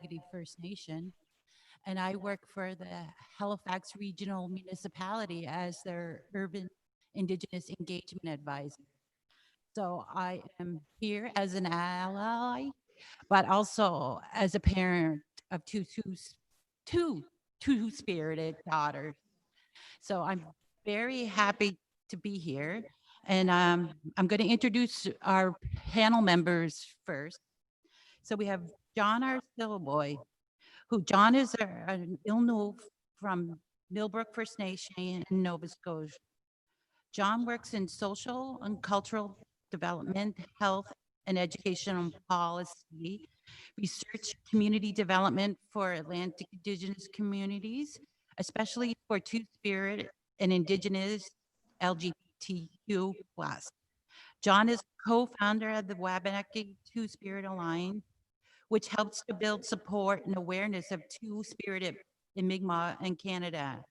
Wabanaki First Nation, and I work for the Halifax Regional Municipality as their Urban Indigenous Engagement Advisor. So I am here as an ally, but also as a parent of two two-spirited daughters. So I'm very happy to be here. And I'm going to introduce our panel members first. So we have John R. Sylliboy, who John is an Ilnu from Millbrook First Nation in Nova Scotia. John works in social and cultural development, health, and educational policy, research, community development for Atlantic Indigenous communities, especially for Two-Spirit and Indigenous LGBTQ+. John is co-founder of the Wabanaki Two-Spirit Alliance, which helps to build support and awareness of Two-Spirited in Mi'kmaq and Canada.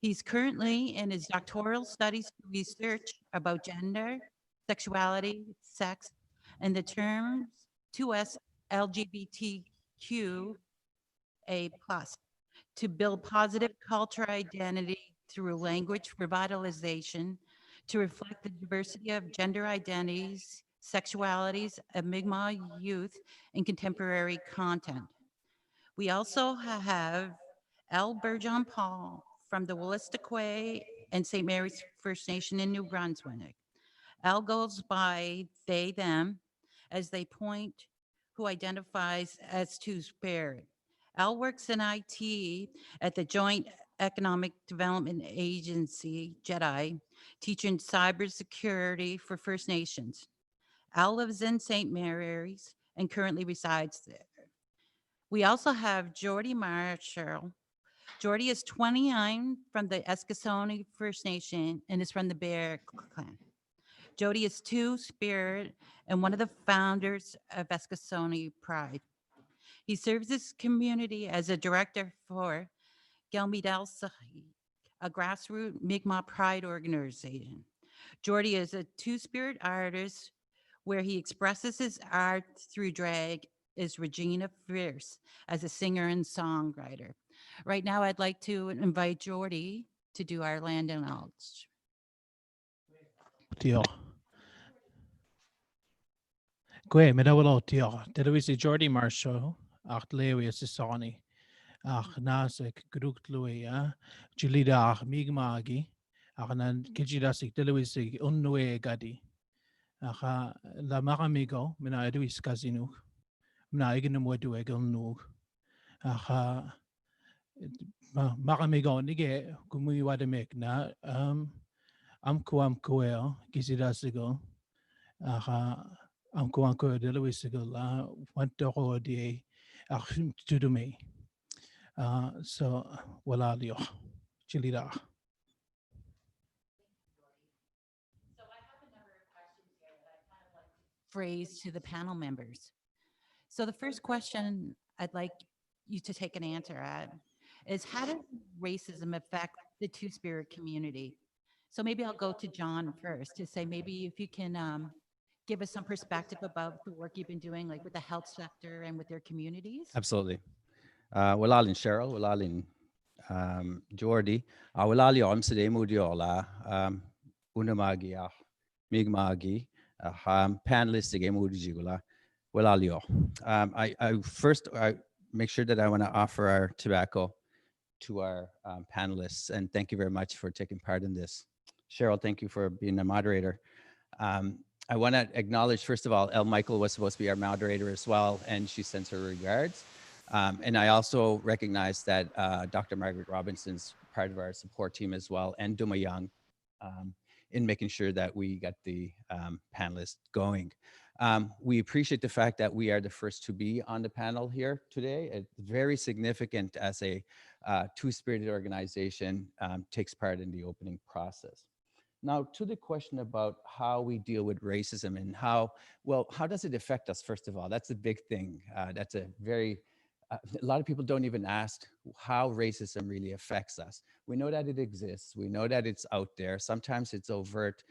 He's currently in his doctoral studies research about gender, sexuality, sex, and the terms 2S LGBTQA+ to build positive cultural identity through language revitalization to reflect the diversity of gender identities, sexualities of Mi'kmaq youth in contemporary content. We also have Bergeron Paul from the Wolastoqyiyk and St. Mary's First Nation in New Brunswick. L goes by they, them, as they point who identifies as Two-Spirit. L works in IT at the Joint Economic Development Agency, JEDI, teaching cybersecurity for First Nations. Al lives in St. Mary's and currently resides there. We also have Geordy Marshall. Geordy is 29 from the Eskasoni First Nation and is from the Bear Clan. Jody is Two-Spirit and one of the founders of Eskasoni Pride. He serves his community as a director for Kepmitelsi, a grassroots Mi'kmaq Pride organization. Geordy is a Two-Spirit artist where he expresses his art through drag is Regina Fierce as a singer and songwriter. Right now, I'd like to invite Geordy to do our land acknowledge. Diolch. Gwe, mi dawel diolch. Dydw i Geordy Marshall, ach lewi is Sani, ach nasik grwgt lwy, Julida ach migmagi, ach nan kijidasik dydw i unwe gadi. Ach la magamigo, mina edw i skazinu, mina egin ymwedu egil nwg. Ach magamigo nige gumwi wadamik na amku eo, gizidasigo, ach amku dydw i sigil, wantoko di ach tudumi. So, wala diolch. Julida. Phrase to the panel members. So the first question I'd like you to take an answer at is how does racism affect the Two-Spirit community? So maybe I'll go to John first to say maybe if you can give us some perspective about the work you've been doing, like with the health sector and with their communities. Absolutely. Walalin Cheryl, walalin Geordy, walali om sede mudiola, unamagi, migmagi, panelists again mudijula, walalio. I make sure that I want to offer our tobacco to our panelists, and thank you very much for taking part in this. Cheryl, thank you for being a moderator. I want to acknowledge, first of all, El Michael was supposed to be our moderator as well, and she sends her regards. And I also recognize that Dr. Margaret Robinson's part of our support team as well, and Duma Young, in making sure that we got the panelists going. We appreciate the fact that we are the first to be on the panel here today. It's very significant as a two-spirited organization takes part in the opening process. Now, to the question about how we deal with racism and how does it affect us, first of all? That's a big thing. That's a very, a lot of people don't even ask how racism really affects us. We know that it exists. We know that it's out there. Sometimes it's overt.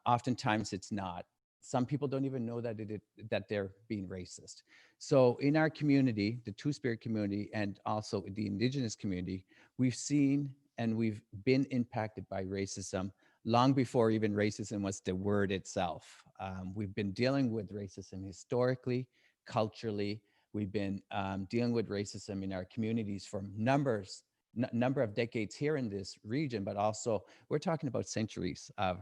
Oftentimes it's not. some people don't even know that they're being racist. So in our community, the Two-Spirit community, and also the Indigenous community, we've seen and we've been impacted by racism long before even racism was the word itself. We've been dealing with racism historically, culturally. We've been dealing with racism in our communities for number of decades here in this region, but also we're talking about centuries of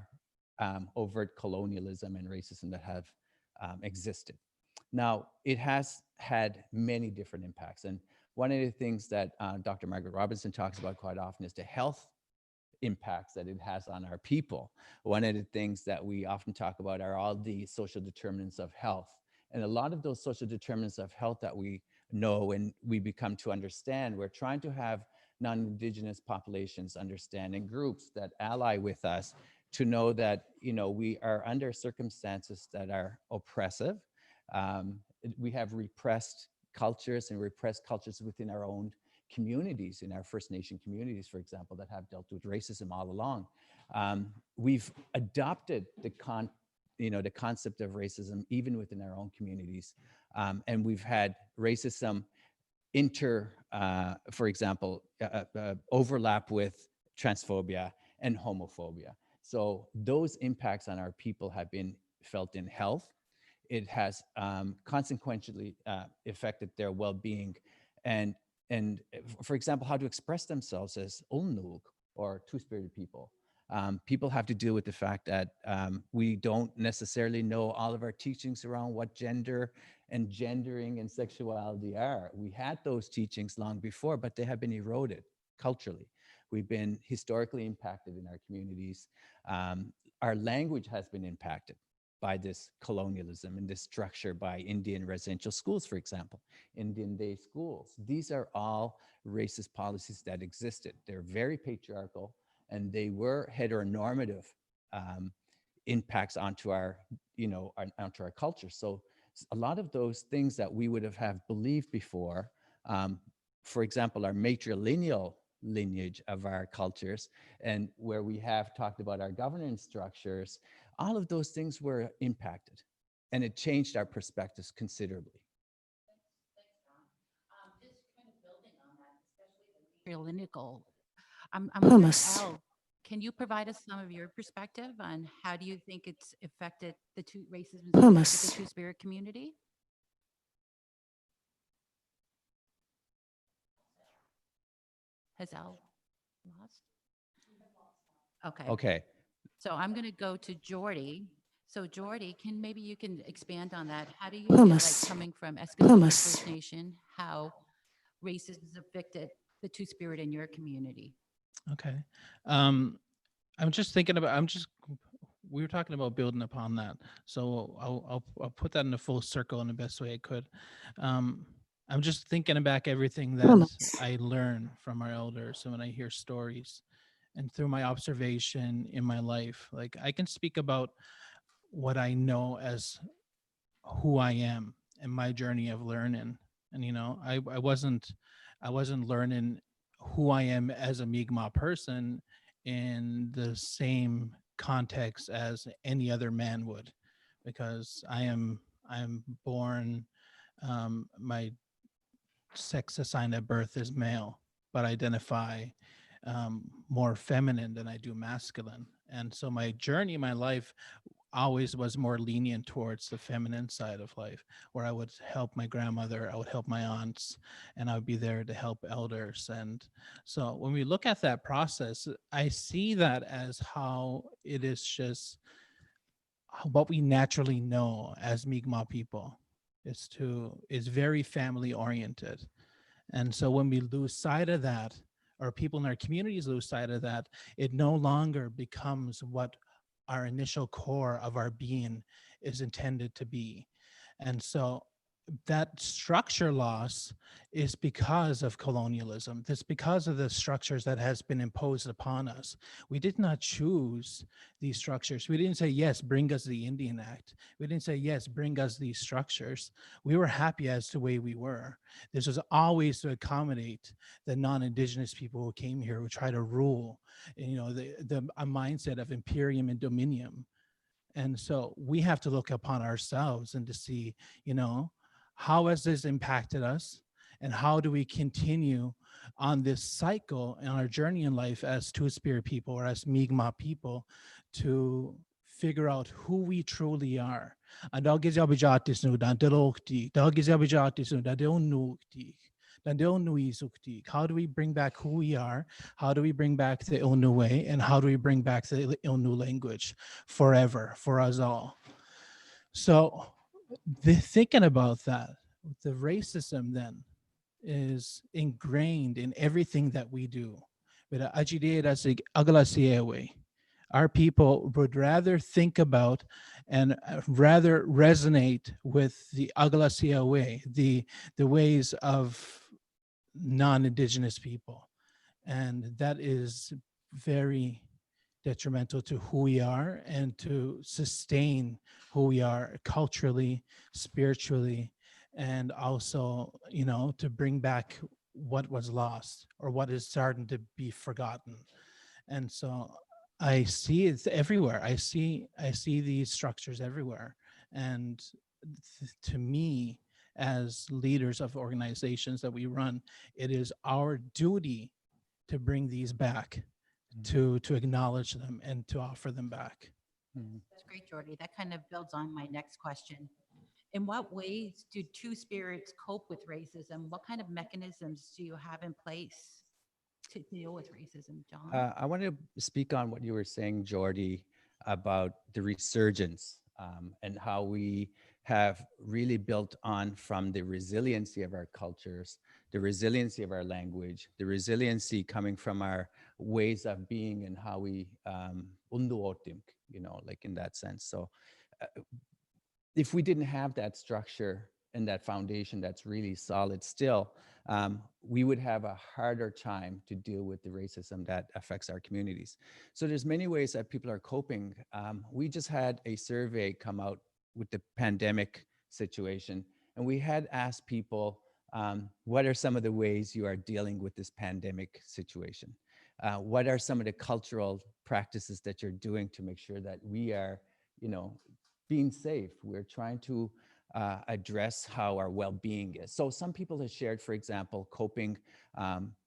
overt colonialism and racism that have existed. Now, it has had many different impacts. And one of the things that Dr. Margaret Robinson talks about quite often is the health impacts that it has on our people. One of the things that we often talk about are all the social determinants of health. And a lot of those social determinants of health that we know and we become to understand, we're trying to have non-Indigenous populations understand, and groups that ally with us to know that, you know, we are under circumstances that are oppressive. We have repressed cultures and repressed cultures within our own communities, in our First Nation communities, for example, that have dealt with racism all along. We've adopted the concept of racism even within our own communities. And we've had racism for example, overlap with transphobia and homophobia. So those impacts on our people have been felt in health. It has consequentially affected their well-being and for example, how to express themselves as Ulnug or two-spirited people. People have to deal with the fact that we don't necessarily know all of our teachings around what gender and gendering and sexuality are. We had those teachings long before, but they have been eroded culturally. We've been historically impacted in our communities. Our language has been impacted by this colonialism and this structure by Indian residential schools, for example, Indian day schools. These are all racist policies that existed. They're very patriarchal, and they were heteronormative impacts onto our, onto our culture. So a lot of those things that we would have believed before, for example, our matrilineal lineage of our cultures, and where we have talked about our governance structures, all of those things were impacted, and it changed our perspectives considerably. Just kind of building on that, especially the matrilineal. I'm wondering, Al, can you provide us some of your perspective on how do you think it's affected the racism affected the Two-Spirit community? Has Al lost? Okay. Okay. So I'm going to go to Geordy. So Geordy, maybe you can expand on that. How do you feel like coming from Escalante First Nation, how racism has affected the Two-Spirit in your community? Okay. I'm just thinking about, we were talking about building upon that. So I'll put that in a full circle in the best way I could. I'm just thinking back everything that I learned from our elders. So when I hear stories and through my observation in my life, like I can speak about what I know as who I am and my journey of learning. And, I wasn't learning who I am as a Mi'kmaq person in the same context as any other man would, because I'm born, my sex assigned at birth is male, but identify more feminine than I do masculine. And so my journey, my life always was more lenient towards the feminine side of life, where I would help my grandmother, I would help my aunts, and I would be there to help elders. And so when we look at that process, I see that as how it is just what we naturally know as Mi'kmaq people is very family oriented. And so when we lose sight of that, or people in our communities lose sight of that, it no longer becomes what our initial core of our being is intended to be. And so that structure loss is because of colonialism. That's because of the structures that has been imposed upon us. We did not choose these structures. We didn't say, yes, bring us the Indian Act. We didn't say, yes, bring us these structures. We were happy as the way we were. This was always to accommodate the non-Indigenous people who came here, who try to rule, a mindset of imperium and dominium. And so we have to look upon ourselves and to see, how has this impacted us? And how do we continue on this cycle in our journey in life as Two-Spirit people or as Mi'kmaq people to figure out who we truly are? And how do we bring back who we are? How do we bring back the Ilnu way? And how do we bring back the Ilnu language forever for us all? So thinking about that, the racism then is ingrained in everything that we do. Our people would rather think about and rather resonate with the Agalasia way, the ways of non-Indigenous people. And that is very detrimental to who we are and to sustain who we are culturally, spiritually, and also, to bring back what was lost or what is starting to be forgotten. And so I see it everywhere. I see these structures everywhere. And to me, as leaders of organizations that we run, it is our duty to bring these back, to acknowledge them and to offer them back. That's great, Geordy. That kind of builds on my next question. In what ways do Two-Spirits cope with racism? What kind of mechanisms do you have in place to deal with racism, John? I want to speak on what you were saying, Geordy, about the resurgence and how we have really built on from the resiliency of our cultures, the resiliency of our language, the resiliency coming from our ways of being and how we like in that sense. So if we didn't have that structure and that foundation that's really solid still, we would have a harder time to deal with the racism that affects our communities. So there's many ways that people are coping. We just had a survey come out with the pandemic situation, and we had asked people, what are some of the ways you are dealing with this pandemic situation? What are some of the cultural practices that you're doing to make sure that we are, being safe? We're trying to address how our well-being is. So some people have shared, for example, coping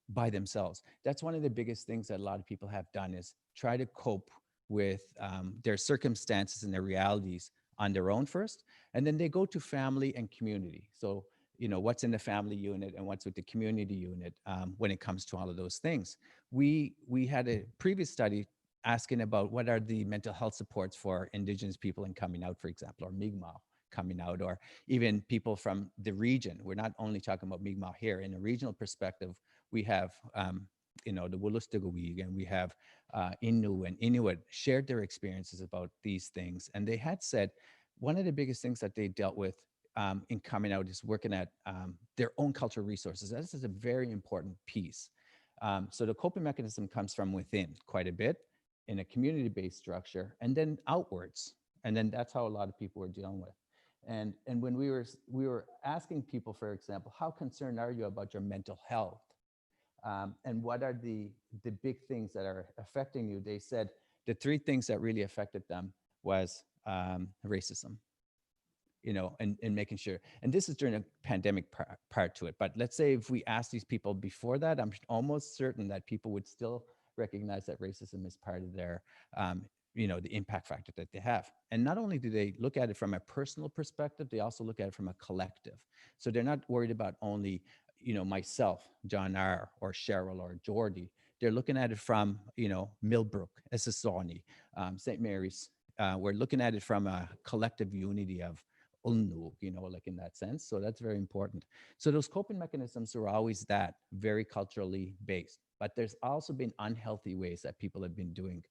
by themselves. That's one of the biggest things that a lot of people have done, is try to cope with their circumstances and their realities on their own first, and then they go to family and community. So what's in the family unit and what's with the community unit when it comes to all of those things. We had a previous study asking about what are the mental health supports for Indigenous people in coming out, for example, or Mi'kmaq coming out, or even people from the region. We're not only talking about Mi'kmaq here. In a regional perspective, we have the Wolastoqyiyk, and we have Innu and Inuit shared their experiences about these things. And they had said one of the biggest things that they dealt with in coming out is working at their own cultural resources. This is a very important piece. So the coping mechanism comes from within quite a bit in a community-based structure, and then outwards. And then that's how a lot of people were dealing with. And when we were asking people, for example, how concerned are you about your mental health? And what are the big things that are affecting you? They said the three things that really affected them was racism, and making sure. And this is during a pandemic part to it. But let's say if we asked these people before that, I'm almost certain that people would still recognize that racism is part of their, the impact factor that they have. And not only do they look at it from a personal perspective, they also look at it from a collective. So they're not worried about only, myself, John R., or Cheryl, or Geordy. They're looking at it from, Millbrook, Essassani, St. Mary's. We're looking at it from a collective unity of Ulnu, like in that sense. So that's very important. So those coping mechanisms are always that, very culturally based. But there's also been unhealthy ways that people have been doing,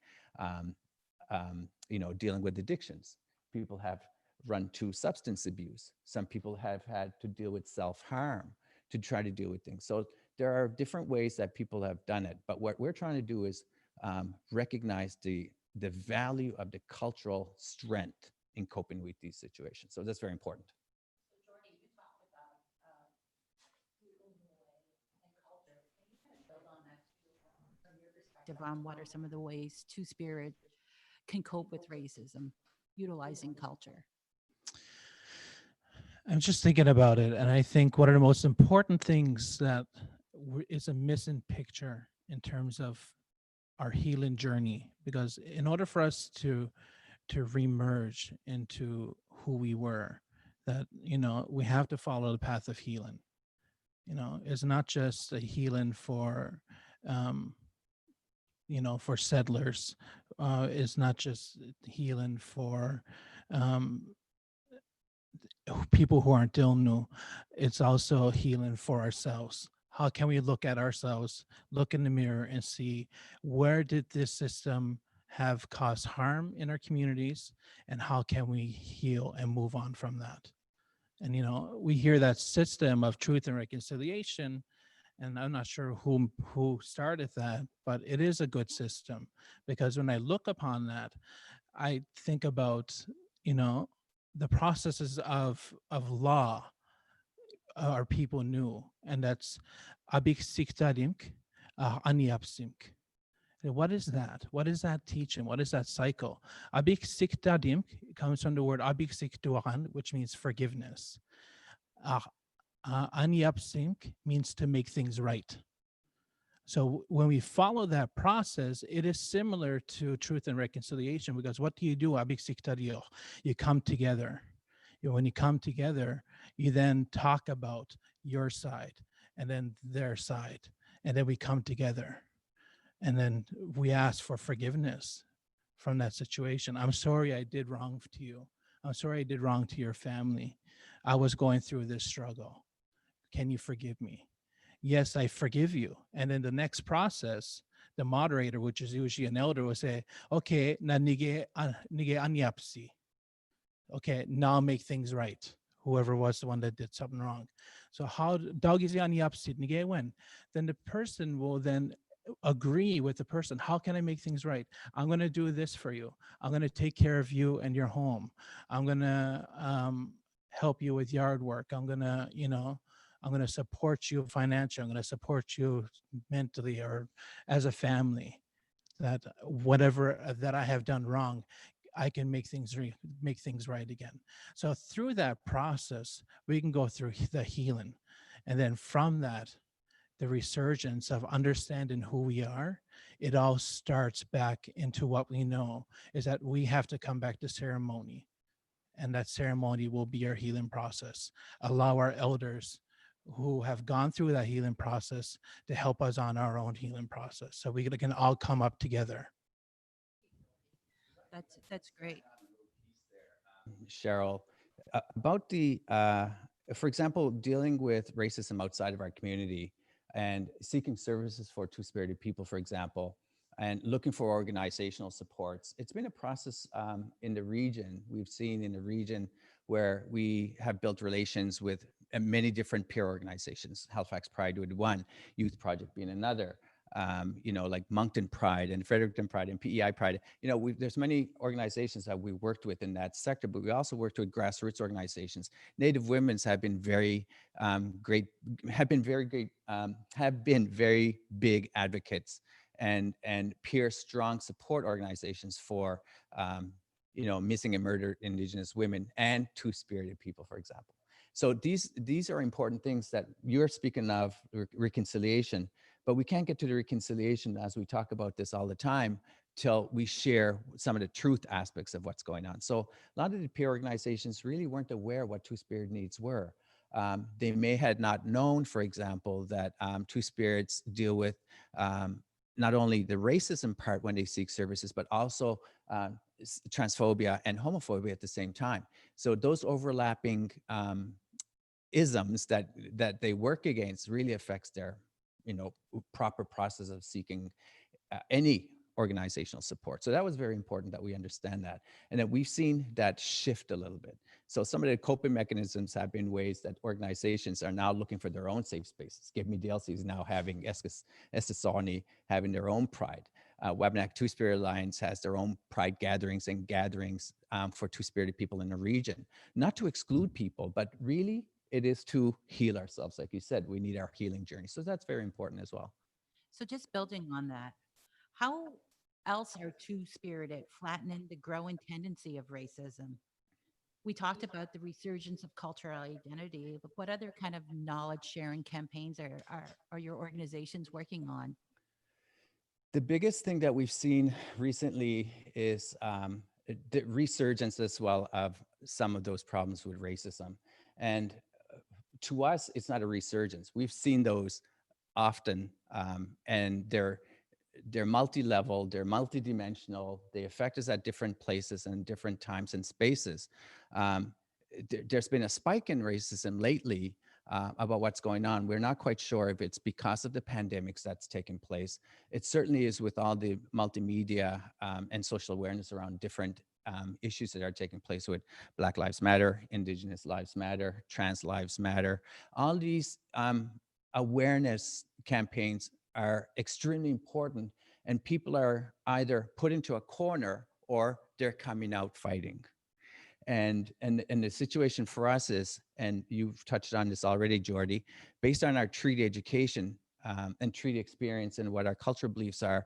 dealing with addictions. People have run to substance abuse. Some people have had to deal with self-harm to try to deal with things. So there are different ways that people have done it. But what we're trying to do is recognize the value of the cultural strength in coping with these situations. So that's very important. Geordy, you talked about and culture. Can you kind of build on that too, from your perspective on what are some of the ways Two-Spirit can cope with racism? utilizing culture? I'm just thinking about it, and I think one of the most important things that is a missing picture in terms of our healing journey, because in order for us to remerge into who we were, that we have to follow the path of healing. It's not just a healing for for settlers. It's not just healing for people who aren't Dilnu. It's also healing for ourselves. How can we look at ourselves, look in the mirror and see where did this system have caused harm in our communities, and how can we heal and move on from that? And we hear that system of truth and reconciliation, and I'm not sure who started that, but it is a good system, because when I look upon that, I think about the processes of law our people knew, and that's abik siktadimk, aniapsimk. What is that? What is that teaching? What is that cycle? Abik siktadimk comes from the word abik siktuan, which means forgiveness. Aniapsimk means to make things right. So when we follow that process, it is similar to truth and reconciliation, because what do? You come together. When you come together, you then talk about your side and then their side, and then we come together, and then we ask for forgiveness from that situation. I'm sorry I did wrong to you. I'm sorry I did wrong to your family. I was going through this struggle. Can you forgive me? Yes, I forgive you. And then the next process, the moderator, which is usually an elder, will say, okay, na nige anyapsi. Okay, now make things right. Whoever was the one that did something wrong. So how dagizi anyapsi nige when? Then the person will then agree with the person. How can I make things right? I'm going to do this for you. I'm going to take care of you and your home. I'm going to help you with yard work. I'm going to, I'm going to support you financially. I'm going to support you mentally or as a family. That whatever that I have done wrong, I can make things right again. So through that process, we can go through the healing, and then from that, the resurgence of understanding who we are. It all starts back into what we know is that we have to come back to ceremony, and that ceremony will be our healing process. Allow our elders who have gone through that healing process to help us on our own healing process, so we can all come up together. That's great. Cheryl, about for example, dealing with racism outside of our community and seeking services for two-spirited people, for example, and looking for organizational supports. It's been a process in the region. We've seen in the region where we have built relations with many different peer organizations, Halifax Pride would one, Youth Project being another, like Moncton Pride and Fredericton Pride and PEI Pride. There's many organizations that we worked with in that sector, but we also worked with grassroots organizations. Native Women's have been very great, have been very big advocates and peer strong support organizations for missing and murdered Indigenous women and two-spirited people, for example. So these are important things that you're speaking of, reconciliation, but we can't get to the reconciliation as we talk about this all the time till we share some of the truth aspects of what's going on. So a lot of the peer organizations really weren't aware what two-spirit needs were. They may had not known, for example, that two-spirits deal with not only the racism part when they seek services, but also transphobia and homophobia at the same time. So those overlapping isms that they work against really affects their proper process of seeking any organizational support. So that was very important that we understand that, and that we've seen that shift a little bit. So some of the coping mechanisms have been ways that organizations are now looking for their own safe spaces. Kepmitelsi is now having Eskasoni having their own pride. Wabanaki Two-Spirit Alliance has their own pride gatherings for two-spirited people in the region. Not to exclude people, but really it is to heal ourselves. Like you said, we need our healing journey. So that's very important as well. So just building on that, how else are two-spirited, flattening the growing tendency of racism? We talked about the resurgence of cultural identity, but what other kind of knowledge sharing campaigns are your organizations working on? The biggest thing that we've seen recently is the resurgence as well of some of those problems with racism. And to us, it's not a resurgence. We've seen those often, and they're multi-level, they're multidimensional, they affect us at different places and different times and spaces. There's been a spike in racism lately about what's going on. We're not quite sure if it's because of the pandemics that's taken place. It certainly is with all the multimedia and social awareness around different issues that are taking place with Black Lives Matter, Indigenous Lives Matter, Trans Lives Matter. All these awareness campaigns are extremely important, and people are either put into a corner or they're coming out fighting. And the situation for us is, and you've touched on this already, Geordy, based on our treaty education and treaty experience and what our cultural beliefs are,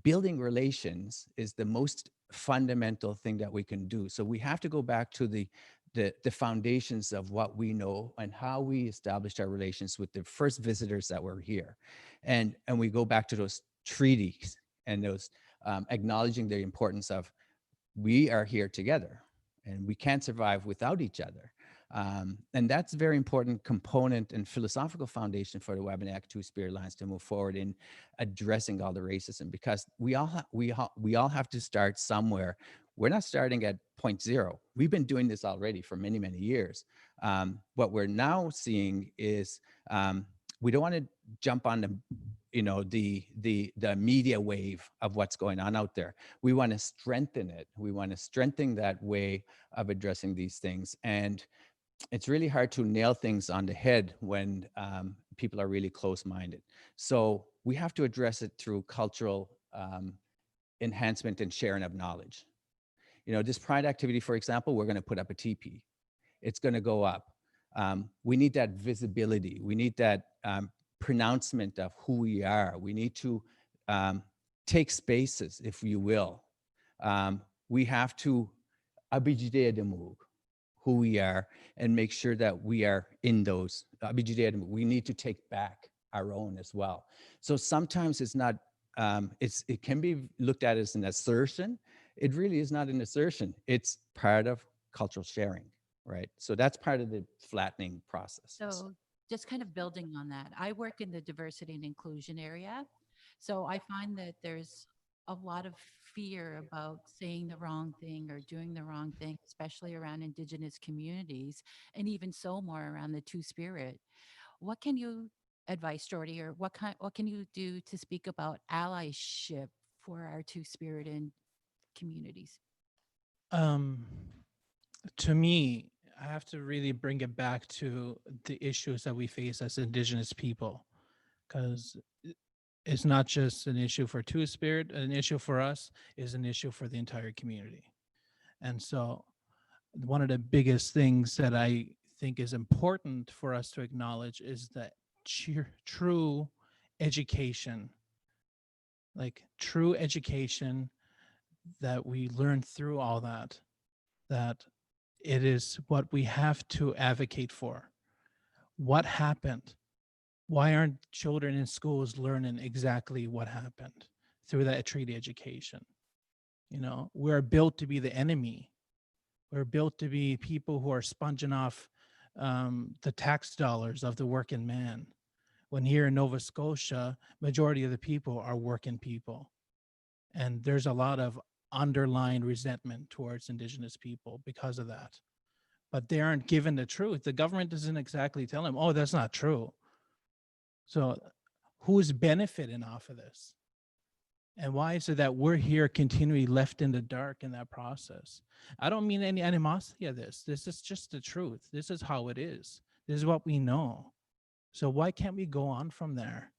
building relations is the most fundamental thing that we can do. So we have to go back to the foundations of what we know and how we established our relations with the first visitors that were here. And we go back to those treaties and those acknowledging the importance of we are here together and we can't survive without each other. And that's a very important component and philosophical foundation for the Wabanaki Two-Spirit Alliance to move forward in addressing all the racism, because we all have to start somewhere. We're not starting at point zero. We've been doing this already for many, many years. What we're now seeing is we don't want to jump on the media wave of what's going on out there. We want to strengthen it. We want to strengthen that way of addressing these things. And it's really hard to nail things on the head when people are really close-minded. So we have to address it through cultural enhancement and sharing of knowledge. This Pride activity, for example, we're going to put up a teepee. It's going to go up. We need that visibility. We need that pronouncement of who we are. We need to take spaces, if you will. We have to abijide who we are and make sure that we are in those. We need to take back our own as well. So sometimes it's not, it can be looked at as an assertion. It really is not an assertion. It's part of cultural sharing, right? So that's part of the flattening process. So just kind of building on that, I work in the diversity and inclusion area. So I find that there's a lot of fear about saying the wrong thing or doing the wrong thing, especially around Indigenous communities, and even so more around the Two-Spirit. What can you advise, Geordy, or what can you do to speak about allyship for our Two-Spirit in communities? To me, I have to really bring it back to the issues that we face as Indigenous people, because it's not just an issue for Two-Spirit. An issue for us is an issue for the entire community. And so one of the biggest things that I think is important for us to acknowledge is that true education, like true education, that we learn through all that it is what we have to advocate for. What happened? Why aren't children in schools learning exactly what happened through that treaty education? We're built to be the enemy. We're built to be people who are sponging off the tax dollars of the working man. When here in Nova Scotia, majority of the people are working people. And there's a lot of underlying resentment towards Indigenous people because of that. But they aren't given the truth. The government doesn't exactly tell them, oh, that's not true. So who's benefiting off of this? And why is it that we're here continually left in the dark in that process? I don't mean any animosity of this. This is just the truth. This is how it is. This is what we know. So why can't we go on from there?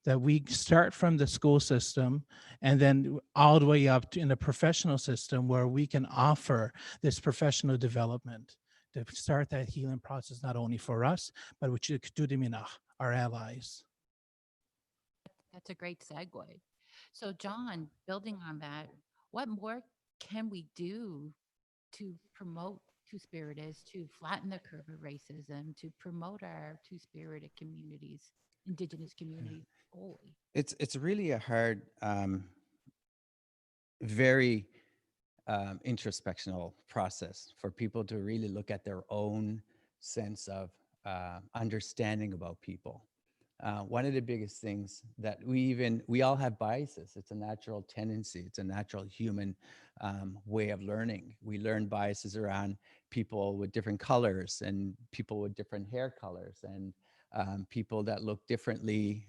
That we start from the school system and then all the way up to in the professional system where we can offer this professional development to start that healing process, not only for us, but which our allies. That's a great segue. So, John, building on that, what more can we do to promote two-spiritedness, to flatten the curve of racism, to promote our two-spirited communities, Indigenous communities fully? It's really a hard, very introspectional process for people to really look at their own sense of understanding about people. One of the biggest things that we all have biases. It's a natural tendency. It's a natural human way of learning. We learn biases around people with different colors and people with different hair colors and people that look differently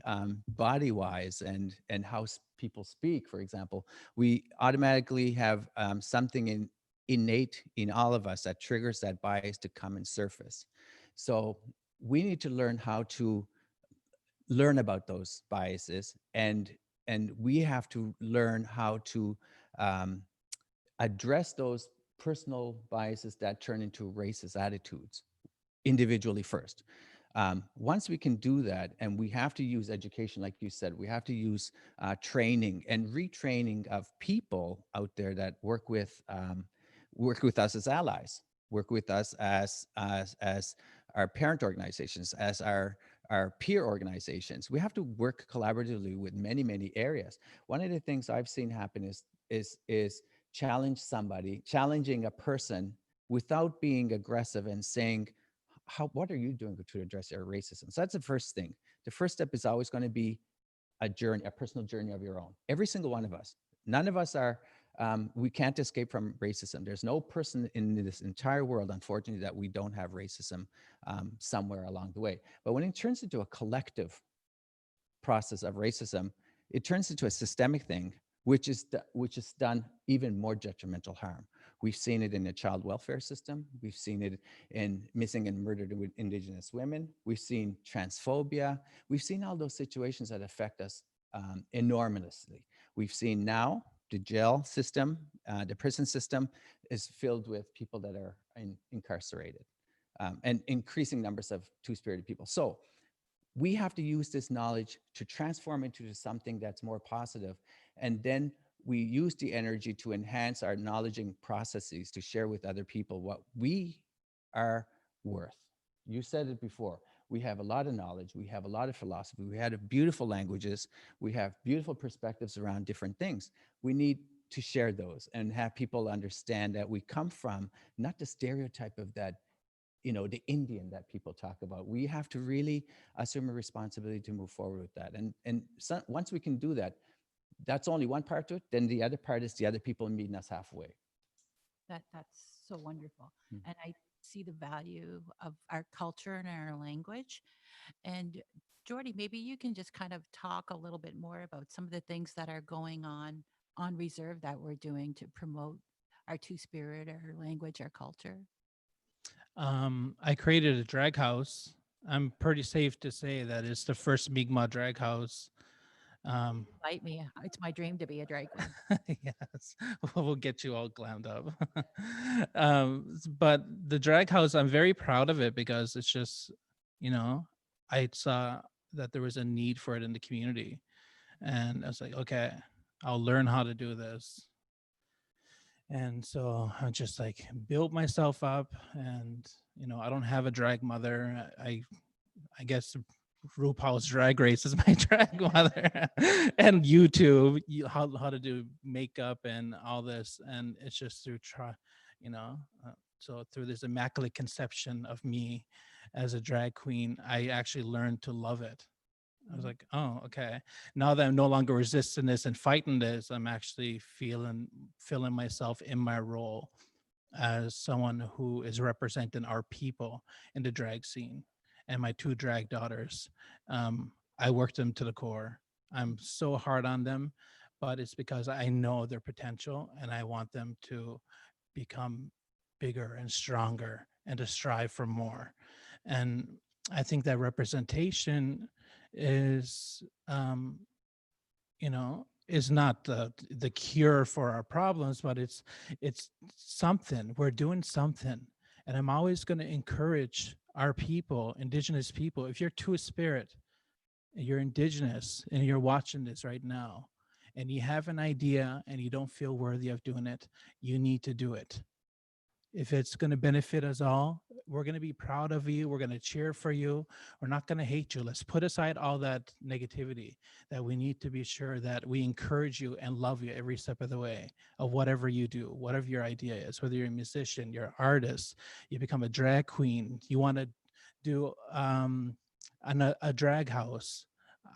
body-wise and how people speak, for example. We automatically have something innate in all of us that triggers that bias to come and surface. So we need to learn how to learn about those biases, and we have to learn how to address those personal biases that turn into racist attitudes individually first. Once we can do that, and we have to use education, like you said, we have to use training and retraining of people out there that work with us as allies, work with us as our parent organizations, as our peer organizations. We have to work collaboratively with many areas. One of the things I've seen happen is challenging a person without being aggressive and saying, what are you doing to address your racism? So that's the first thing. The first step is always going to be a personal journey of your own. Every single one of us. None of us are, we can't escape from racism. There's no person in this entire world, unfortunately, that we don't have racism somewhere along the way. But when it turns into a collective process of racism, it turns into a systemic thing, which is done even more detrimental harm. We've seen it in the child welfare system. We've seen it in missing and murdered Indigenous women. We've seen transphobia. We've seen all those situations that affect us enormously. We've seen now the jail system, the prison system is filled with people that are incarcerated and increasing numbers of two-spirited people. So we have to use this knowledge to transform into something that's more positive. And then we use the energy to enhance our knowledging processes to share with other people what we are worth. You said it before. We have a lot of knowledge. We have a lot of philosophy. We have beautiful languages. We have beautiful perspectives around different things. We need to share those and have people understand that we come from not the stereotype of that, the Indian that people talk about. We have to really assume a responsibility to move forward with that. And so once we can do that, that's only one part to it. Then the other part is the other people meeting us halfway. That's so wonderful. And I see the value of our culture and our language. And Geordy, maybe you can just kind of talk a little bit more about some of the things that are going on reserve that we're doing to promote our two-spirit, our language, our culture. I created a drag house. I'm pretty safe to say that it's the first Mi'kmaq drag house. Invite me. It's my dream to be a drag queen. Yes, we'll get you all glammed up. But the drag house, I'm very proud of it because it's just, I saw that there was a need for it in the community. And I was like, okay, I'll learn how to do this. And so I just built myself up, and I don't have a drag mother. I guess RuPaul's Drag Race is my drag mother, and YouTube, how to do makeup and all this, and it's just through so through this immaculate conception of me as a drag queen, I actually learned to love it. I was like, oh, okay. Now that I'm no longer resisting this and fighting this, I'm actually feeling myself in my role as someone who is representing our people in the drag scene. And my two drag daughters, I worked them to the core. I'm so hard on them, but it's because I know their potential and I want them to become bigger and stronger and to strive for more. And I think that representation is is not the cure for our problems, but it's something. We're doing something. And I'm always going to encourage our people, Indigenous people, if you're Two-Spirit, you're Indigenous and you're watching this right now, and you have an idea and you don't feel worthy of doing it, you need to do it. If it's going to benefit us all, we're going to be proud of you. We're going to cheer for you. We're not going to hate you. Let's put aside all that negativity. That we need to be sure that we encourage you and love you every step of the way of whatever you do, whatever your idea is, whether you're a musician, you're an artist, you become a drag queen, you want to do a drag house.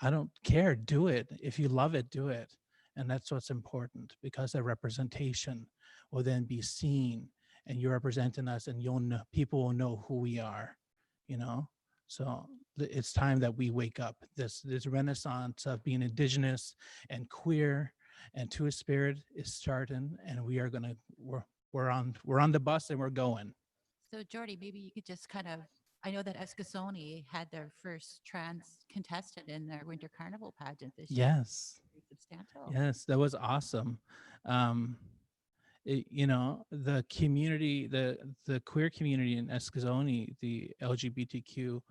I don't care. Do it. If you love it, do it. And that's what's important, because the representation will then be seen, and you're representing us, and you'll know, people will know who we are, you know? So it's time that we wake up. This renaissance of being Indigenous and queer and Two-Spirit is starting, and we're on the bus and we're going. So Geordy, maybe you could just kind of, I know that Eskasoni had their first trans contestant in their Winter Carnival pageant this year. Yes. Pretty substantial. Yes, that was awesome. You know, the community, the queer community in Eskasoni, the LGBTQ,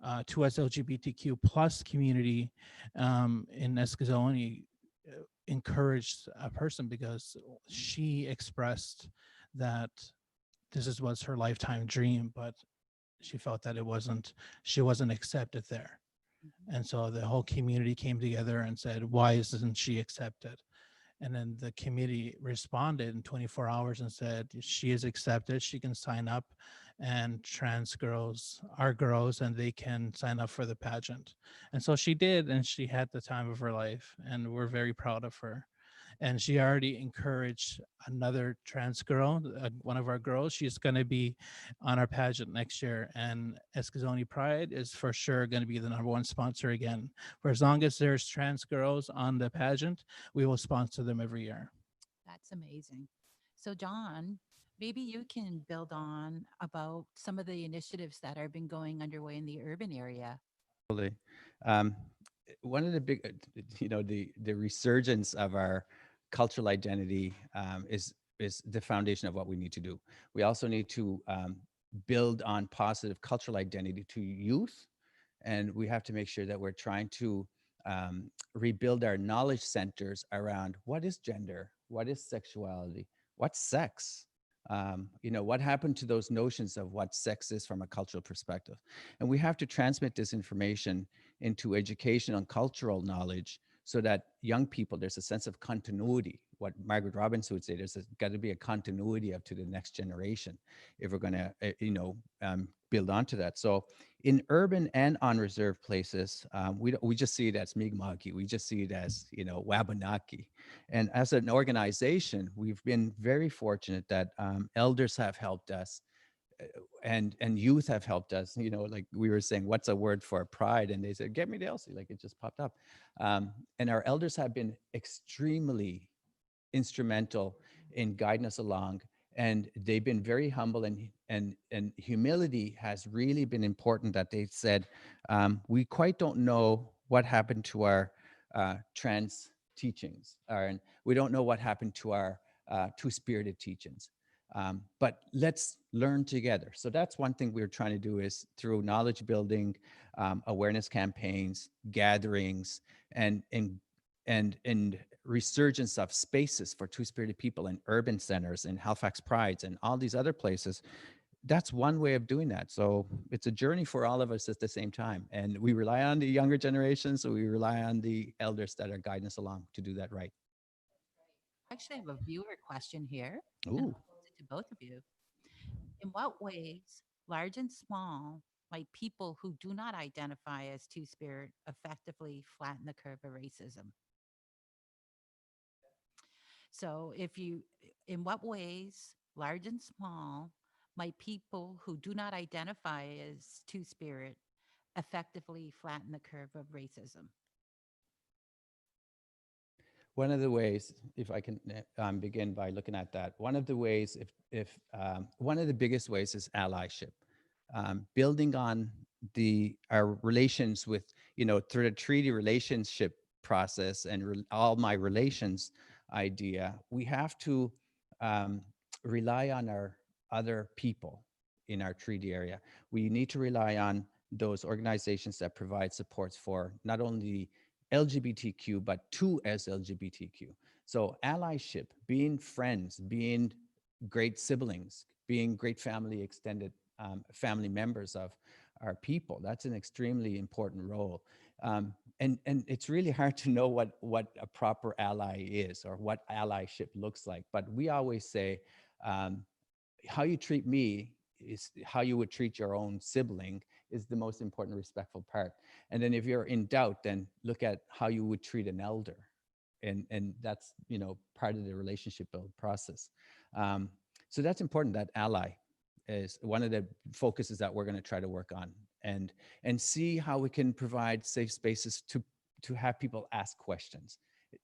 2S LGBTQ plus community in Eskasoni encouraged a person, because she expressed that this was her lifetime dream, but she felt that she wasn't accepted there. And so the whole community came together and said, why isn't she accepted? And then the committee responded in 24 hours and said, she is accepted, she can sign up, and trans girls are girls and they can sign up for the pageant. And so she did, and she had the time of her life, and we're very proud of her. And she already encouraged another trans girl, one of our girls. She's going to be on our pageant next year, and Eskasoni Pride is for sure going to be the #1 sponsor again. For as long as there's trans girls on the pageant, we will sponsor them every year. That's amazing. So John, maybe you can build on about some of the initiatives that have been going underway in the urban area. Absolutely. One of the big, the resurgence of our cultural identity is the foundation of what we need to do. We also need to build on positive cultural identity to youth, and we have to make sure that we're trying to rebuild our knowledge centers around what is gender, what is sexuality, what's sex. What happened to those notions of what sex is from a cultural perspective? And we have to transmit this information into education and cultural knowledge, so that young people, there's a sense of continuity. What Margaret Robinson would say, there's got to be a continuity up to the next generation if we're going to, build onto that. So in urban and on reserve places, we just see it as Mi'kmaq. We just see it as, Wabanaki. And as an organization, we've been very fortunate that elders have helped us, and youth have helped us. Like we were saying, what's a word for pride? And they said, Kepmitelsi, like it just popped up. And our elders have been extremely instrumental in guiding us along, and they've been very humble, and humility has really been important. That they said, we quite don't know what happened to our trans teachings, and we don't know what happened to our two-spirited teachings. But let's learn together. So that's one thing we're trying to do, is through knowledge building, awareness campaigns, gatherings, and resurgence of spaces for two-spirited people in urban centers and Halifax Prides and all these other places. That's one way of doing that. So it's a journey for all of us at the same time. And we rely on the younger generation, so we rely on the elders that are guiding us along to do that right. I actually have a viewer question here. Ooh. And I'll pose it to both of you. In what ways, large and small, might people who do not identify as Two-Spirit effectively flatten the curve of racism? So in what ways, large and small, might people who do not identify as Two-Spirit effectively flatten the curve of racism? One of the ways, if I can begin by looking at that, one of the ways, one of the biggest ways is allyship, building on our relations with, through the treaty relationship process and all my relations idea. We have to rely on our other people in our treaty area. We need to rely on those organizations that provide supports for not only LGBTQ, but two as LGBTQ. So allyship, being friends, being great siblings, being great family, extended family members of our people. That's an extremely important role. And it's really hard to know what a proper ally is or what allyship looks like. But we always say, how you treat me is how you would treat your own sibling is the most important respectful part. And then if you're in doubt, then look at how you would treat an elder. And that's, part of the relationship build process. So that's important. That ally is one of the focuses that we're going to try to work on, and see how we can provide safe spaces to have people ask questions.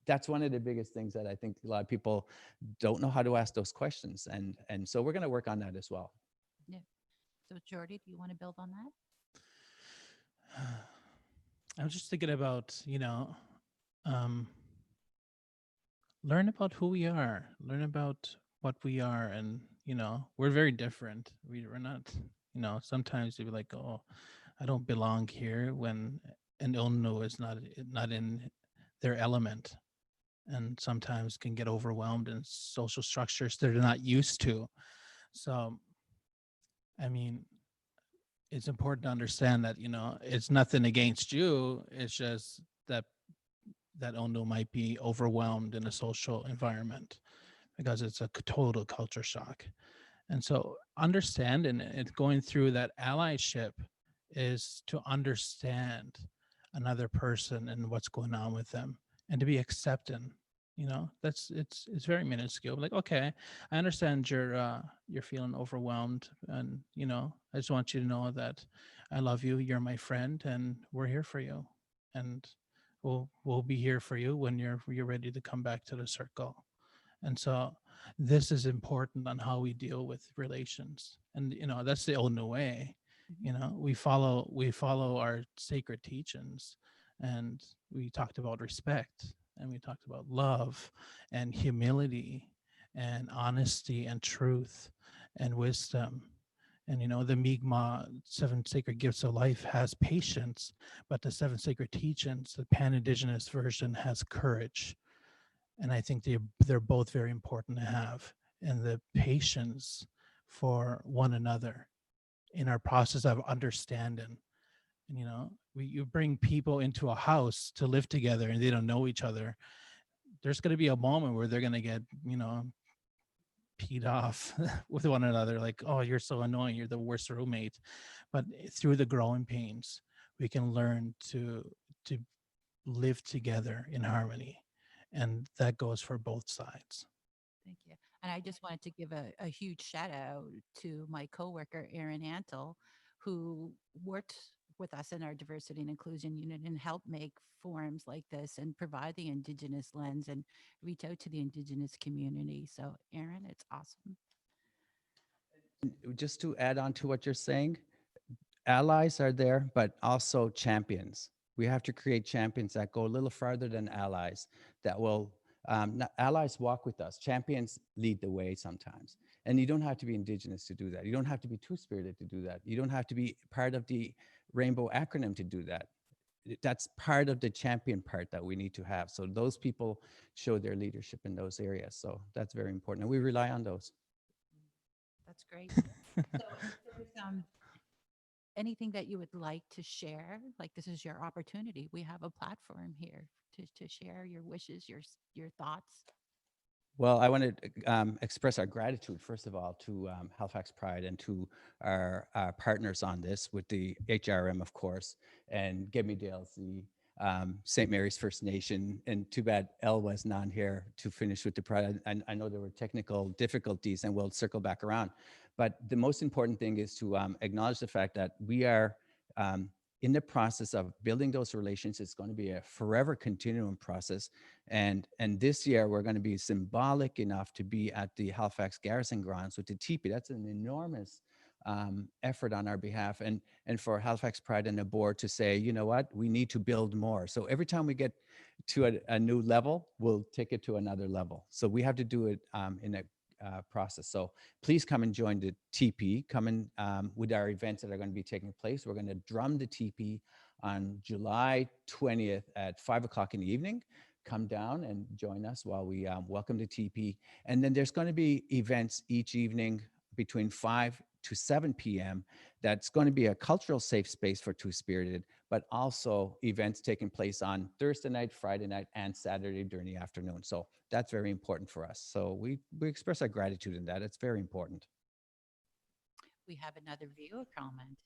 That's one of the biggest things that I think a lot of people don't know how to ask those questions. And so we're going to work on that as well. Yeah. So Geordy, do you want to build on that? I was just thinking about, learn about who we are, learn about what we are. And, we're very different. We're not, sometimes you'd be like, oh, I don't belong here, when an Ilnu is not in their element, and sometimes can get overwhelmed in social structures they're not used to. So, I mean, it's important to understand that, it's nothing against you. It's just that Ondo might be overwhelmed in a social environment because it's a total culture shock. And so understand, and it's going through that allyship is to understand another person and what's going on with them, and to be accepting. That's it's very minuscule. Like, okay, I understand you're feeling overwhelmed, and I just want you to know that I love you. You're my friend, and we're here for you, and we'll be here for you when you're ready to come back to the circle. And so this is important on how we deal with relations. And that's the old new way. We follow our sacred teachings, and we talked about respect, and we talked about love and humility and honesty and truth and wisdom. And the Mi'kmaq seven sacred gifts of life has patience, but the seven sacred teachings, the pan-indigenous version, has courage. And I think they're both very important to have. And the patience for one another in our process of understanding. And you bring people into a house to live together, and they don't know each other. There's going to be a moment where they're going to get peed off with one another, like, oh, you're so annoying, you're the worst roommate. But through the growing pains, we can learn to live together in harmony. And that goes for both sides. Thank you. And I just wanted to give a huge shout out to my coworker, Erin Antle, who worked with us in our diversity and inclusion unit and helped make forums like this and provide the Indigenous lens and reach out to the Indigenous community. So Erin, it's awesome. Just to add on to what you're saying, allies are there, but also champions. We have to create champions that go a little farther than allies, that will, allies walk with us. Champions lead the way sometimes. And you don't have to be Indigenous to do that. You don't have to be Two-Spirited to do that. You don't have to be part of the Rainbow acronym to do that. That's part of the champion part that we need to have. So those people show their leadership in those areas. So that's very important. And we rely on those. That's great. So if there's anything that you would like to share, like this is your opportunity. We have a platform here to share your wishes, your thoughts. Well, I want to express our gratitude, first of all, to Halifax Pride and to our partners on this, with the HRM, of course, and Kepmitelsi, St. Mary's First Nation. And too bad Elle was not here to finish with the Pride. I know there were technical difficulties, and we'll circle back around. But the most important thing is to acknowledge the fact that we are in the process of building those relations. It's going to be a forever continuum process. And this year, we're going to be symbolic enough to be at the Halifax Garrison Grounds with the teepee. That's an enormous effort on our behalf. And for Halifax Pride and the board to say, you know what, we need to build more. So every time we get to a new level, we'll take it to another level. So we have to do it in a process. So please come and join the TP. Come in with our events that are going to be taking place. We're going to drum the TP on July 20th at 5 o'clock in the evening. Come down and join us while we welcome the TP. And then there's going to be events each evening between 5 to 7 p.m. That's going to be a cultural safe space for Two-Spirited, but also events taking place on Thursday night, Friday night, and Saturday during the afternoon. So that's very important for us. So we express our gratitude in that. It's very important. We have another viewer comment.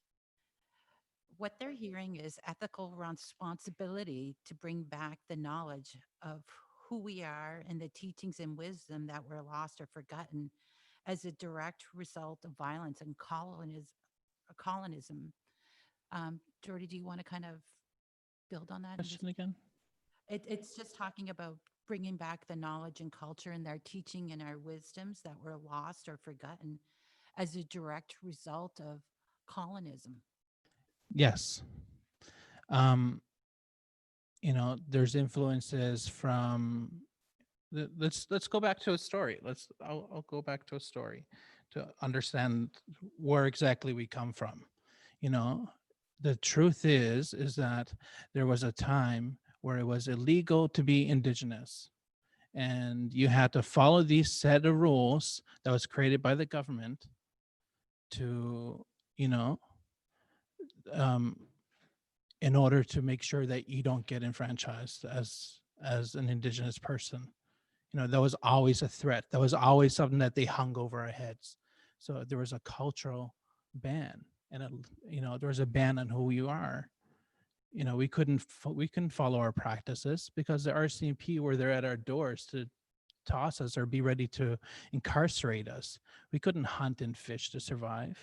What they're hearing is ethical responsibility to bring back the knowledge of who we are and the teachings and wisdom that were lost or forgotten as a direct result of violence and colonism. Geordy, do you want to kind of build on that? Question again? It's just talking about bringing back the knowledge and culture and our teaching and our wisdoms that were lost or forgotten as a direct result of colonism. Yes. There's influences from let's go back to a story. I'll go back to a story to understand where exactly we come from. The truth is that there was a time where it was illegal to be Indigenous, and you had to follow these set of rules that was created by the government to, in order to make sure that you don't get enfranchised as an Indigenous person. That was always a threat. That was always something that they hung over our heads. So there was a cultural ban, and there was a ban on who you are. We couldn't follow our practices because the RCMP were there at our doors to toss us or be ready to incarcerate us. We couldn't hunt and fish to survive.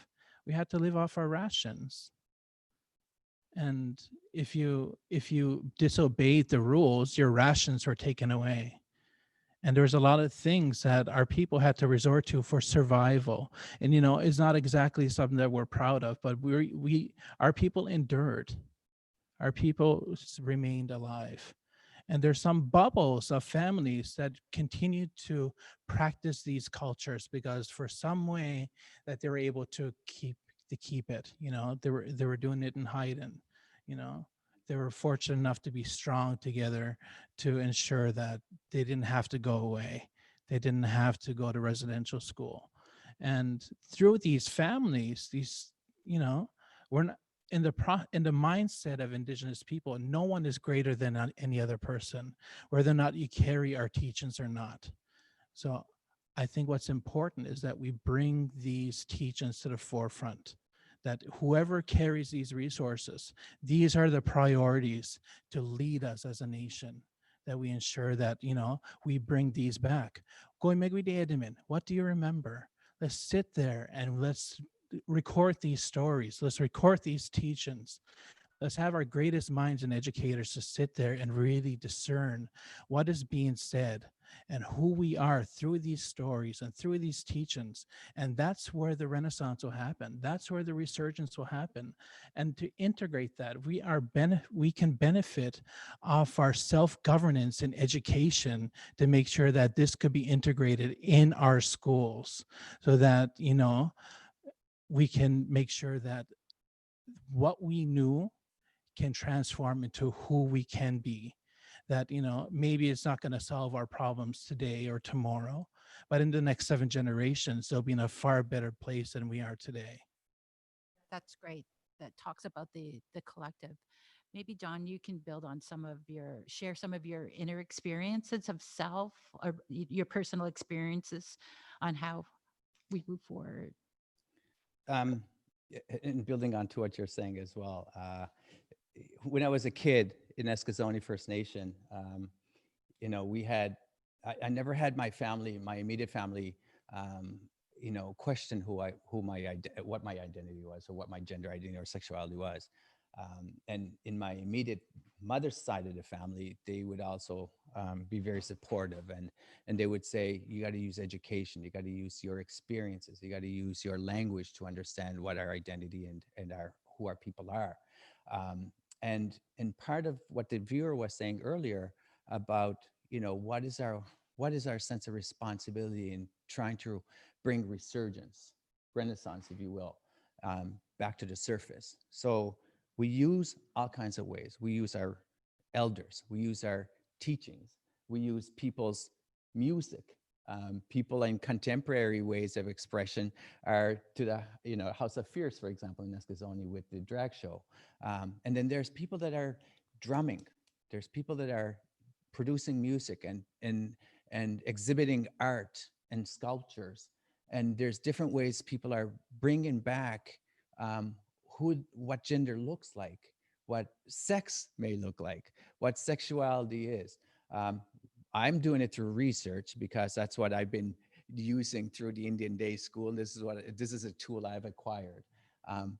We had to live off our rations. And if you disobeyed the rules, your rations were taken away. And there was a lot of things that our people had to resort to for survival. And it's not exactly something that we're proud of, but our people endured. Our people remained alive. And there's some bubbles of families that continue to practice these cultures because for some way that they were able to keep it. They were doing it in hiding. They were fortunate enough to be strong together to ensure that they didn't have to go away. They didn't have to go to residential school. And through these families, we're not in the mindset of Indigenous people. No one is greater than any other person, whether or not you carry our teachings or not. So I think what's important is that we bring these teachings to the forefront, that whoever carries these resources, these are the priorities to lead us as a nation, that we ensure that, we bring these back. What do you remember? Let's sit there and let's record these stories. Let's record these teachings. Let's have our greatest minds and educators to sit there and really discern what is being said and who we are through these stories and through these teachings. And that's where the Renaissance will happen. That's where the resurgence will happen. And to integrate that, we can benefit off our self-governance and education to make sure that this could be integrated in our schools so that, we can make sure that what we knew can transform into who we can be. That, maybe it's not going to solve our problems today or tomorrow, but in the next 7 generations, they'll be in a far better place than we are today. That's great. That talks about the collective. Maybe, John, you can build on share some of your inner experiences of self or your personal experiences on how we move forward. And building on to what you're saying as well, when I was a kid in Eskazoni First Nation, I never had my immediate family, question what my identity was or what my gender identity or sexuality was. And in my immediate mother's side of the family, they would also be very supportive, and they would say, you got to use education, you got to use your experiences, you got to use your language to understand what our identity and who our people are. And part of what the viewer was saying earlier about, what is our sense of responsibility in trying to bring renaissance, if you will, back to the surface. So We use all kinds of ways. We use our elders, we use our teachings, we use people's music. People in contemporary ways of expression are to the House of Fierce, for example, in Eskazoni with the drag show. And then there's people that are drumming. There's people that are producing music and exhibiting art and sculptures. And there's different ways people are bringing back what gender looks like, what sex may look like, what sexuality is. I'm doing it through research because that's what I've been using through the Indian Day School. This is a tool I've acquired.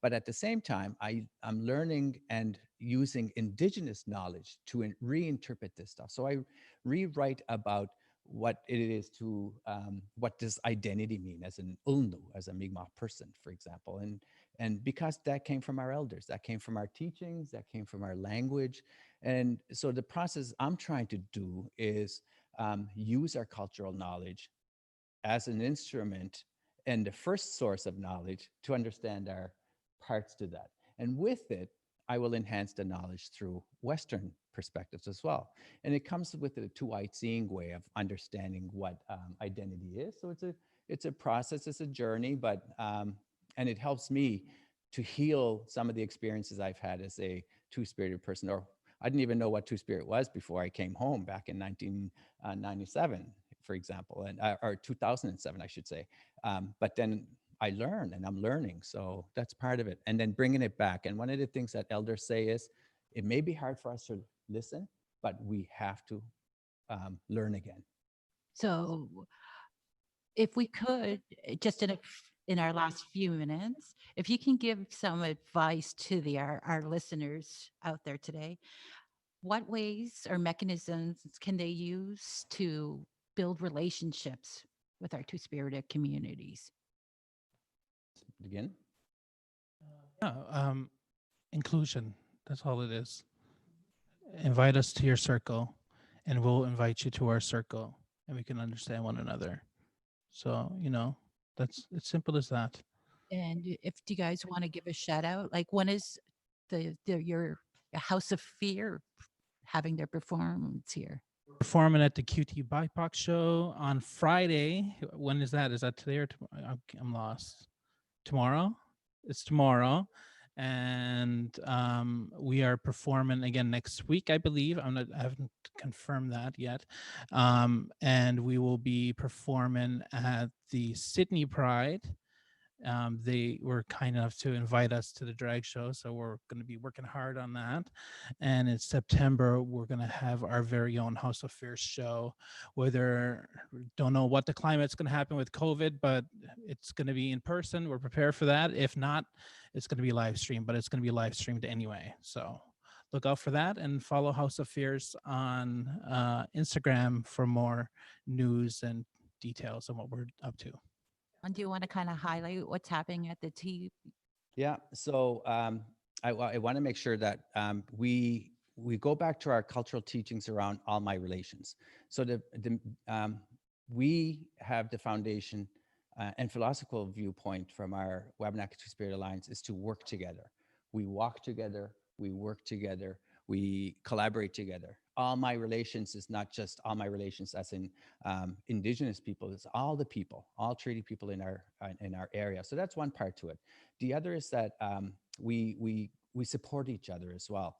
But at the same time, I'm learning and using indigenous knowledge to reinterpret this stuff. So I rewrite about what it is to, what does identity mean as an Ulnu, as a Mi'kmaq person, for example. And because that came from our elders, that came from our teachings, that came from our language. And so the process I'm trying to do is use our cultural knowledge as an instrument and the first source of knowledge to understand our parts to that. And with it, I will enhance the knowledge through Western perspectives as well. And it comes with a two-eyed seeing way of understanding what identity is. So it's a process, it's a journey, but and it helps me to heal some of the experiences I've had as a two-spirited person. Or I didn't even know what two-spirit was before I came home back in 1997, for example, and or 2007, I should say. But then I learned and I'm learning. So that's part of it. And then bringing it back. And one of the things that elders say is, it may be hard for us to listen, but we have to learn again. So if we could, just in our last few minutes, if you can give some advice to our listeners out there today, what ways or mechanisms can they use to build relationships with our two-spirited communities? Begin. Inclusion. That's all it is. Invite us to your circle, and we'll invite you to our circle, and we can understand one another. So, that's as simple as that. And if do you guys want to give a shout out, like when is your House of Fear having their performance here? Performing at the QT BIPOC show on Friday. When is that? Is that today or tomorrow? I'm lost. Tomorrow? It's tomorrow. And we are performing again next week, I believe. I haven't confirmed that yet. And we will be performing at the Sydney Pride. They were kind enough to invite us to the drag show, so we're going to be working hard on that. And in September, we're going to have our very own House of Fierce show. Whether don't know what the climate's going to happen with COVID, but it's going to be in person. We're prepared for that. If not, it's going to be live streamed, but it's going to be live streamed anyway. So look out for that and follow House of Fierce on Instagram for more news and details on what we're up to. And do you want to kind of highlight what's happening at the T? Yeah, so I want to make sure that we go back to our cultural teachings around all my relations. So we have the foundation and philosophical viewpoint from our Wabanaki Two-Spirit Alliance is to work together. We walk together, we work together, we collaborate together. All my relations is not just all my relations as in Indigenous people, it's all the people, all treaty people in our area. So that's one part to it. The other is that we support each other as well.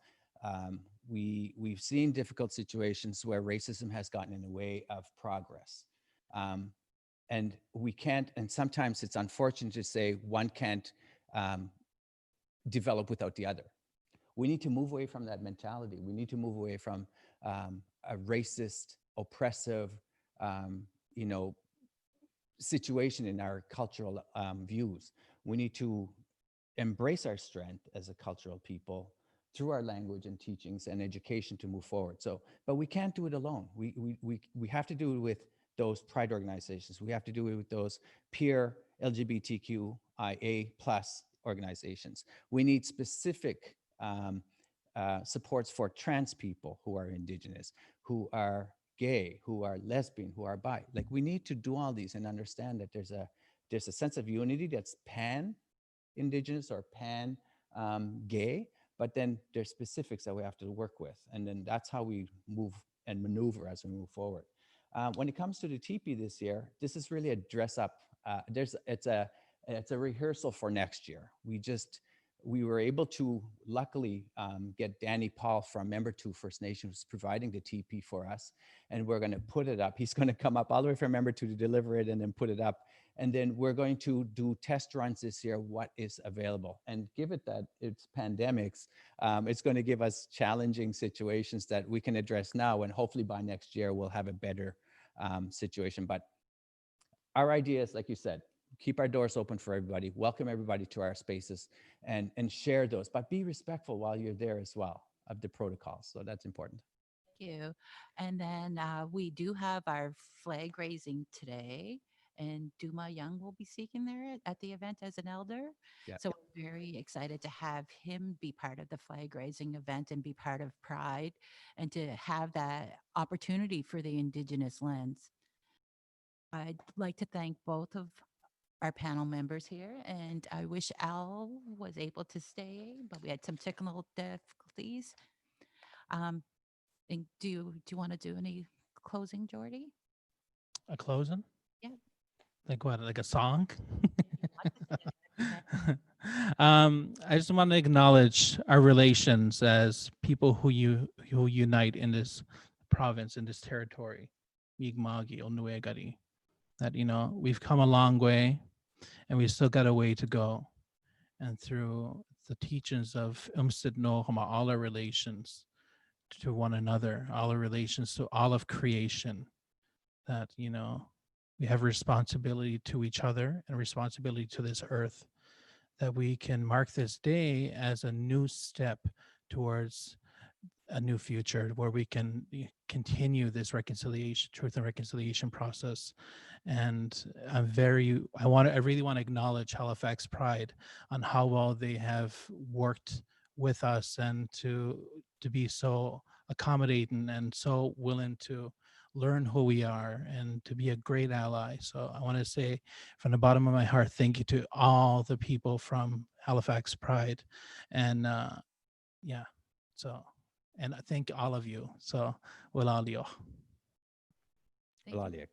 We've seen difficult situations where racism has gotten in the way of progress. And we can't, and sometimes it's unfortunate to say one can't develop without the other. We need to move away from that mentality. We need to move away from a racist, oppressive, situation in our cultural views. We need to embrace our strength as a cultural people through our language and teachings and education to move forward. So, but we can't do it alone. We have to do it with those pride organizations. We have to do it with those peer LGBTQIA plus organizations. We need specific supports for trans people who are Indigenous, who are gay, who are lesbian, who are bi. Like, we need to do all these and understand that there's a sense of unity that's pan Indigenous or pan gay, but then there's specifics that we have to work with. And then that's how we move and maneuver as we move forward. When it comes to the teepee this year, this is really a dress up. It's a rehearsal for next year. We were able to luckily get Danny Paul from Member 2 First Nation, who's providing the teepee for us, and we're going to put it up. He's going to come up all the way from Member 2 to deliver it and then put it up. And then we're going to do test runs this year, what is available. And give it that it's pandemics, it's going to give us challenging situations that we can address now, and hopefully by next year we'll have a better situation. But our idea is, like you said, keep our doors open for everybody, welcome everybody to our spaces, and share those, but be respectful while you're there as well of the protocols. So that's important. Thank you. And then we do have our flag raising today, and Duma Young will be speaking there at the event as an elder. Yeah. So we're very excited to have him be part of the flag raising event and be part of Pride, and to have that opportunity for the Indigenous lens. I'd like to thank both of our panel members here, and I wish Al was able to stay, but we had some technical difficulties. And do you want to do any closing, Geordy? A closing? Yeah. Like what? Like a song? Okay. I just want to acknowledge our relations as people who unite in this province, in this territory, Mi'kmaq, Onuegari. That, we've come a long way, and we still got a way to go. And through the teachings of Umsid Nohama, all our relations to one another, all our relations to all of creation, that, we have responsibility to each other and responsibility to this earth, that we can mark this day as a new step towards a new future where we can continue this reconciliation, truth and reconciliation process. And I really want to acknowledge Halifax Pride on how well they have worked with us, and to be so accommodating and so willing to learn who we are and to be a great ally. So I want to say from the bottom of my heart, thank you to all the people from Halifax Pride. And and I thank all of you. So, Wolastoqyiyk. Thank you.